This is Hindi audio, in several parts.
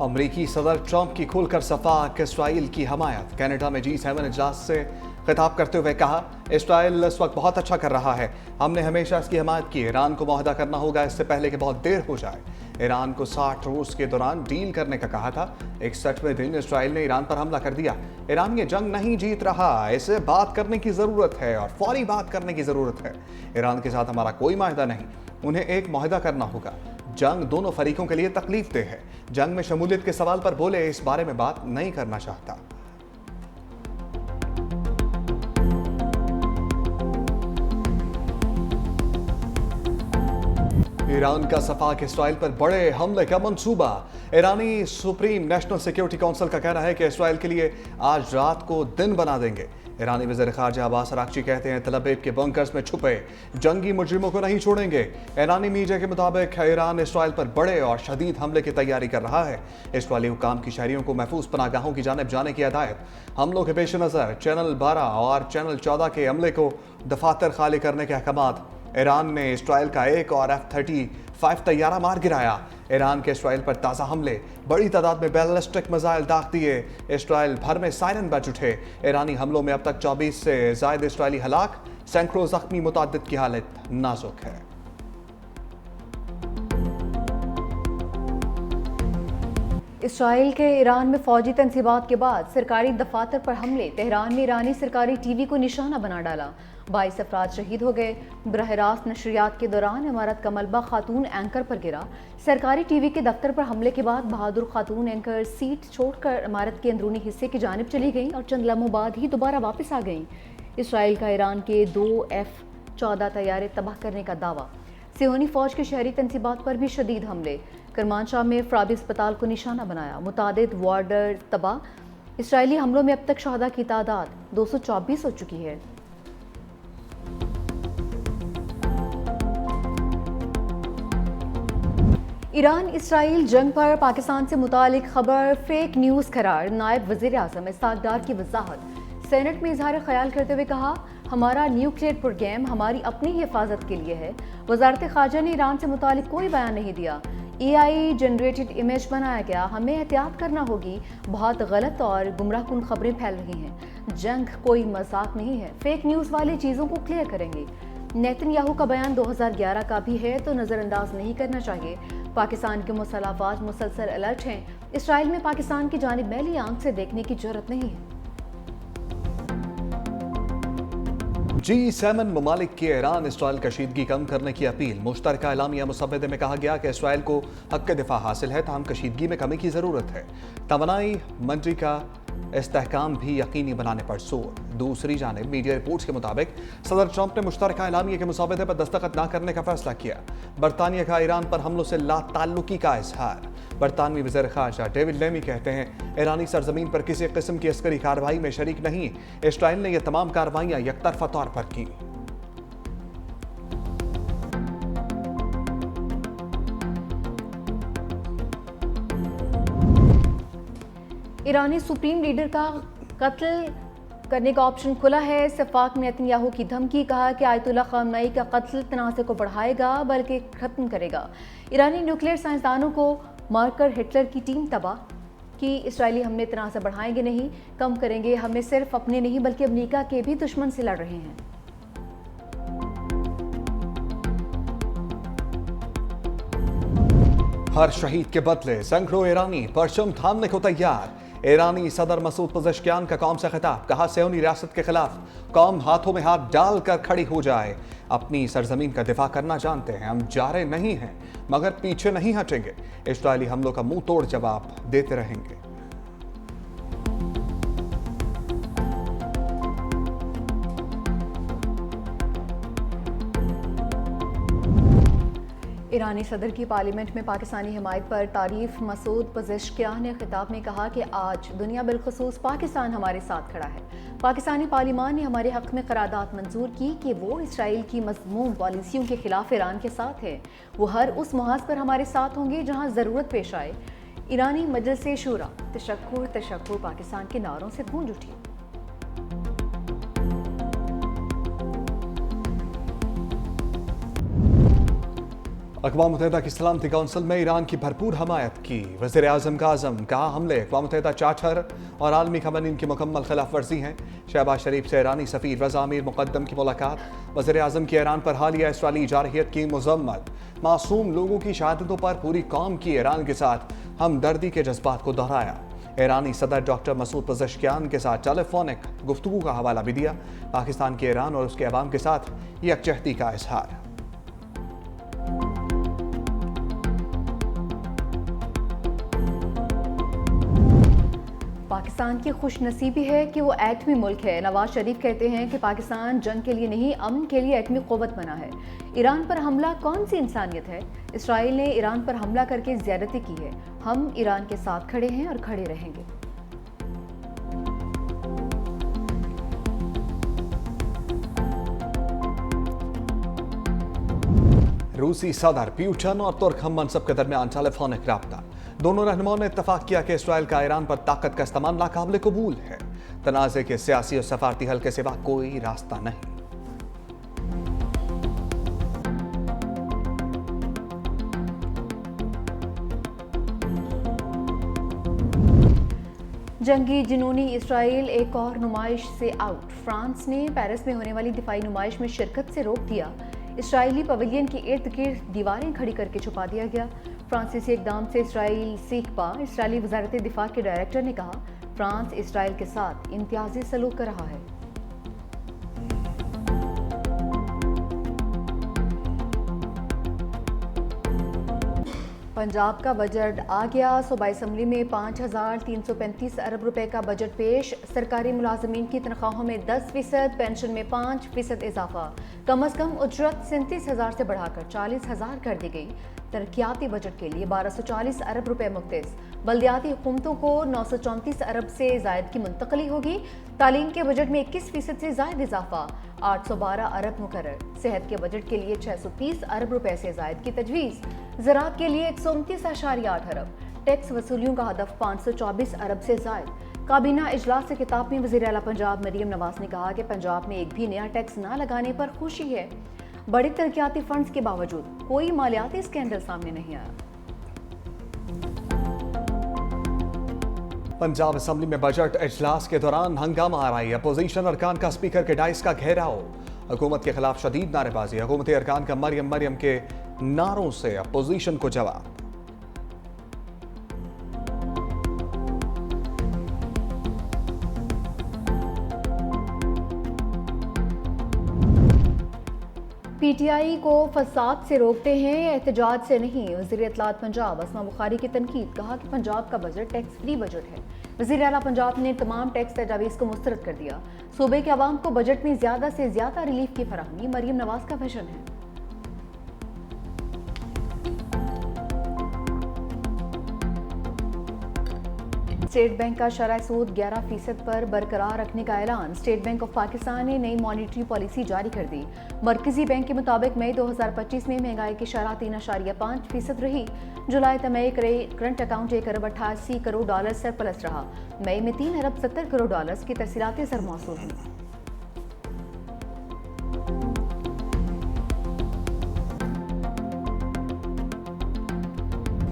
अमरीकी सदर ट्रंप की खुलकर सफाक इसराइल की हमायत। कनाडा में G7 इजलास से खिताब करते हुए कहा, इसराइल इस वक्त बहुत अच्छा कर रहा है। हमने हमेशा इसकी हमायत की। ईरान को मुआहदा करना होगा इससे पहले कि बहुत देर हो जाए। ईरान को 60 रोज के दौरान डील करने का कहा था। 61वें दिन इसराइल ने ईरान पर हमला कर दिया। ईरान ये जंग नहीं जीत रहा, इसे बात करने की जरूरत है और फौरी बात करने की जरूरत है। ईरान के साथ हमारा कोई माहिदा नहीं, उन्हें एक मुआहदा करना होगा। जंग दोनों फरीकों के लिए तकलीफदेह है। जंग में शमूलियत के सवाल पर बोले, इस बारे में बात नहीं करना चाहता। ईरान का सफाक इसराइल पर बड़े हमले का मंसूबा। ईरानी सुप्रीम नेशनल सिक्योरिटी काउंसिल का कहना है कि इसराइल के लिए आज रात को दिन बना देंगे। ईरानी वज़ीर ख़ारजा अब्बास अराग़ची कहते हैं, तल अवीव के बंकर्स में छुपे जंगी मुजरिमों को नहीं छोड़ेंगे। ईरानी मीडिया के मुताबिक ईरान इसराइल पर बड़े और शदीद हमले की तैयारी कर रहा है। इसराइली हुकाम की शहरियों को महफूज पनाहगाहों की जानिब जाने की हिदायत। हमलों के पेश नज़र चैनल 12 और चैनल 14 के अमले को दफातर खाली करने के अहकामात। ईरान ने इसराइल का एक और F-35 तैयारा मार गिराया। ईरान के इसराइल पर ताज़ा हमले, बड़ी तादाद में बैलिस्टिक मिसाइल दाग दिए। इसराइल भर में सायरन बज उठे। ईरानी हमलों में अब तक 24 से ज़ायद इसराइली हलाक, सैकड़ों जख्मी, मुतअद्दिद की हालत नाजुक है। इसराइल के ईरान में फौजी तंसीबात के बाद सरकारी दफातर पर हमले। तेहरान में ईरानी सरकारी टीवी को निशाना बना डाला। 22 अफराद शहीद हो गए। बरह रास्त नशरियात के दौरान इमारत का मलबा खातून एंकर पर गिरा। सरकारी टीवी के दफ्तर पर हमले के बाद बहादुर खातून एंकर सीट छोड़कर इमारत के अंदरूनी हिस्से की जानिब चली गईं और चंद लम्हों बाद ही दोबारा वापस आ गईं। इसराइल का ईरान के 2 F-14 तैयारे तबाह करने का दावा। सियोनी फौज के शहरी तंसीबात पर भी शदीद हमले। करमानशाह में फ्राबी अस्पताल को निशाना बनाया। मुतादिद वार्डर तबाह। इसराइली हमलों में अब तक शहदा की तादाद 224 हो चुकी है। ईरान इसराइल जंग पर पाकिस्तान से मुतालिक खबर फेक न्यूज़ करार। नायब वज़ीर आज़म इसहाक़ डार की वजाहत। सेनेट में इजहार ख्याल करते हुए कहा, हमारा न्यूक्लियर प्रोग्राम हमारी अपनी हिफाजत के लिए है। वज़ारत ख़ारजा ने ईरान से मुतालिक कोई बयान नहीं दिया। AI जनरेटेड इमेज बनाया गया। हमें एहतियात करना होगी, बहुत गलत और गुमराहकुन खबरें फैल रही हैं। जंग कोई मजाक नहीं है। फेक न्यूज़ वाली चीज़ों को क्लियर करेंगे। नेतन्याहू का बयान 2011 का भी है तो नज़रअंदाज नहीं करना चाहिए। पाकिस्तान के मुसल्लह अफवाज मुसलसल अलर्ट हैं। इसराइल में पाकिस्तान की जानिब मैली आंख से देखने की जरूरत नहीं है। G7 ममालिक की ईरान इसराइल कशीदगी कम करने की अपील। मुश्तरका एलामिया मुसव्वदे में कहा गया कि इसराइल को हक़ दिफा हासिल है, ताहम कशीदगी में कमी की ज़रूरत है। तवानाई मंत्री का इस्तेहकाम भी यकीनी बनाने पर जोर। दूसरी जानिब मीडिया रिपोर्ट्स के मुताबिक सदर ट्रंप ने मुश्तरका एलामिया के मुसव्वदे पर दस्तखत न करने का फैसला किया। बरतानिया का ईरान पर हमलों से लाताल्लुकी का इजहार। बरतानवी वज़ीर ख़ारजा डेविड लेमी कहते हैं, ईरानी सरजमीन पर किसी किस्म की अस्करी कार्रवाई में शरीक नहीं। इसराइल ने यह तमाम कार्रवाइयाँ यकतरफा तौर पर की। ईरानी सुप्रीम लीडर का कत्ल करने का ऑप्शन खुला है। सफाक नेतन्याहू की धमकी। कहा कि आयतुल्लाह ख़ामनेई का कत्ल तनाज़े को बढ़ाएगा बल्कि ख़त्म करेगा। ईरानी न्यूक्लियर साइंसदानों को मारकर हिटलर की टीम तबाह की। इसराइली हमले तनाज़े बढ़ाएंगे नहीं, कम करेंगे। हमें सिर्फ अपने नहीं बल्कि अमेरिका के भी दुश्मन से लड़ रहे हैं। हर शहीद के बदले सैकड़ों ईरानी परचम थामने को तैयार। ईरानी सदर मसूद पज़ेश्कियान का कौम से खिताब। कहा, सियोनी रियासत के खिलाफ कौम हाथों में हाथ डालकर खड़ी हो जाए। अपनी सरजमीन का दिफा करना जानते हैं, हम जा रहे नहीं हैं मगर पीछे नहीं हटेंगे। इसराइली हमलों का मुंह तोड़ जवाब देते रहेंगे। ईरानी सदर की पार्लियामेंट में पाकिस्तानी हिमायत पर तारीफ। मसूद पज़ेश्कियान ने खिताब में कहा कि आज दुनिया बिलखुसूस पाकिस्तान हमारे साथ खड़ा है। पाकिस्तानी पार्लियामान ने हमारे हक में करारदाद मंजूर की कि वो इसराइल की मज़मूम पॉलिसियों के खिलाफ ईरान के साथ है। वो हर उस मुहाज पर हमारे साथ होंगे जहाँ ज़रूरत पेश आए। ईरानी मजलिस शूरा तशक्कुर तशक्कुर पाकिस्तान के नारों से गूंज उठी। अक़वाम मुत्तहिदा की सलामती कौंसिल में ईरान की भरपूर हमायत की। वज़ीर आज़म का आज़म कहा हमले अक़वाम मुत्तहिदा चार्टर और आलमी क़वानीन की मुकम्मल खिलाफ वर्जी हैं। शहबाज शरीफ से ईरानी सफ़ीर रज़ा अमीर मुक़द्दम की मुलाकात। वज़ीर आज़म की ईरान पर हालिया इसराइली जारहियत की मज़म्मत। मासूम लोगों की शहादतों पर पूरी कौम की ईरान के साथ हमदर्दी के जज्बात को दोहराया। ईरानी सदर डॉक्टर मसूद पज़ेश्कियान के साथ टेलीफोनिक गुफ्तगू का हवाला भी दिया। पाकिस्तान के ईरान और उसके अवाम के साथ यकजहती का इजहार। पाकिस्तान की खुशनसीबी है कि वो एटमी मुल्क है। नवाज शरीफ कहते हैं कि पाकिस्तान जंग के लिए नहीं, अमन के लिए एटमी क़ुव्वत बना है। ईरान पर हमला कौन सी इंसानियत है? इसराइल ने ईरान पर हमला करके ज़्यादती की है। हम ईरान के साथ खड़े हैं और खड़े रहेंगे। रूसी सदर प्यूटन और तुर्क हम मनसब के दरमियान टेलीफोनिक राब्ता। दोनों रहनुमाओं ने इत्तफाक किया कि इसराइल का ईरान पर ताकत का इस्तेमाल नाकाबिल कबूल है। तनाज़े के सियासी और सफारती हल के सिवा कोई रास्ता नहीं। जंगी जुनूनी इसराइल एक और नुमाइश से आउट। फ्रांस ने पेरिस में होने वाली दिफाई नुमाइश में शिरकत से रोक दिया। इसराइली पवेलियन के इर्द गिर्द दीवारें खड़ी करके छुपा दिया गया। फ्रांसीसी इकदाम से इसराइल सीख पा। इसराइली वजारत दिफा के डायरेक्टर ने कहा फ्रांस इसराइल के साथ इम्तियाजी सलूक कर रहा है। पंजाब का बजट आ गया। सूबाई असम्बली में 5,335 अरब रुपए का बजट पेश। सरकारी मुलाजमीन की तनख्वाहों में 10%, पेंशन में 5% इजाफा। कम अज कम उजरत 37,000 से बढ़ाकर 40,000 कर दी गई। तरक्याती बजट के लिए 1240 अरब रुपए मुख्तस। बल्दियाती हुकूमतों को 934 अरब से जायद की मुंतकली होगी। तालीम के बजट में 21% से जायद इजाफा। 812 अरब मुकर्रर। सेहत के बजट के लिए 630 अरब रुपए से जायद की तजवीज़। ज़राअत के लिए 129.8 अरब। टैक्स वसूलियों का हदफ 524 अरब से जायद। काबीना इजलास से खिताब में वज़ीर आला पंजाब मरियम नवाज ने कहा कि पंजाब में एक भी नया टैक्स ना लगाने पर खुशी है। बड़े तरक्याती फंड्स के बावजूद कोई मालियाती स्कैंडल सामने नहीं आया। पंजाब असम्बली में बजट इजलास के दौरान हंगामा आ रही। अपोजिशन अरकान का स्पीकर के डाइस का घेराव। हुकूमत के खिलाफ शदीद नारेबाजी। हुकूमती अरकान का मरियम मरियम के नारों से अपोजिशन को जवाब। पीटीआई को फसाद से रोकते हैं, एहतजाज से नहीं। वज़ीर इत्तलात पंजाब असमा बुखारी की तनकीद। कहा कि पंजाब का बजट टैक्स फ्री बजट है। वज़ीर आला पंजाब ने तमाम टैक्स तजावीज़ को मुस्तरद कर दिया। सूबे के अवाम को बजट में ज़्यादा से ज़्यादा रिलीफ की फराहमी मरियम नवाज का विजन है। स्टेट बैंक का शरह सूद 11% पर बरकरार रखने का ऐलान। स्टेट बैंक ऑफ पाकिस्तान ने नई मॉनिटरी पॉलिसी जारी कर दी। मरकजी बैंक के मुताबिक मई 2025 में महंगाई की शरह 3.5% रही। जुलाई तक मई करंट अकाउंट 1 अरब 88 करोड़ डॉलर सरप्लस रहा। मई में 3 अरब 70 करोड़ डॉलर की तरसीलाती सर मौसूल हुई।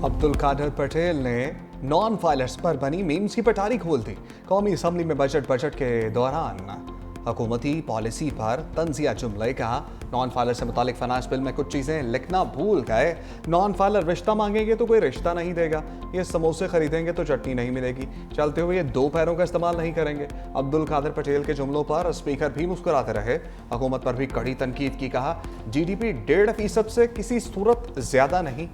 अब्दुल कादिर पटेल ने नॉन फाइलर्स पर बनी मीम्स की पटारी खोल दी। कौमी असम्बली में बजट के दौरान हुकूमती पॉलिसी पर तंजिया जुमले। कहा नॉन फाइलर से मुतालिक फाइनेंस बिल में कुछ चीज़ें लिखना भूल गए। नॉन फाइलर रिश्ता मांगेंगे तो कोई रिश्ता नहीं देगा। ये समोसे खरीदेंगे तो चटनी नहीं मिलेगी। चलते हुए ये 2 पैरों का इस्तेमाल नहीं करेंगे। अब्दुल कादिर पटेल के जुमलों पर स्पीकर भी मुस्कुराते रहे। हुकूमत पर भी कड़ी तनकीद की। कहा GDP 1.5% से किसी सूरत ज्यादा नहीं।